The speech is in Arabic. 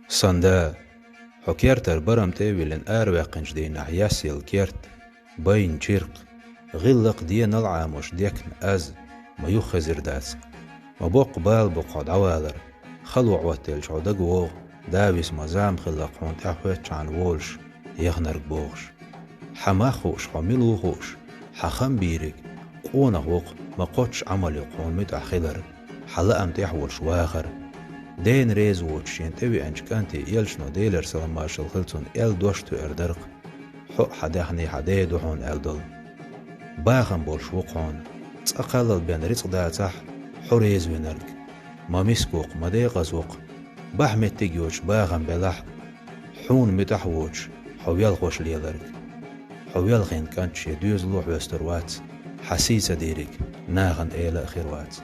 صندا حكيرتر برمتي ولن آرواقنج دي نحياسي الكيرت باين جيرق غلق دين العاموش ديكن أز ما يخزر داسق ما بوق بال بقعد عوالر خلوع واتل شعودق ووغ داويس مزام خلق هون تحويت عن وولش يغنرق بوغش حماخوش حميلوخوش حخم بيرك قونه وق ما قوتش عملي قون متع خلر حلقم تحولش واخر دين ريز ووتش ينتوي انش كانتي يلشنو ديلر سلماشل خلتون ال دوشتو اردرق حق حداحني حداي دوحون ال دل باغم بولش وقون تقلل بين رزق داتح حريز وينرق ما مسكوق ما ديقز وق بحمت تيجوش باغم بلح حون متحوش حويل خوش ليلرق حويل غين كانتش يدوز لوح وستروات حسيسة ديرك ناغن إيلا خيروات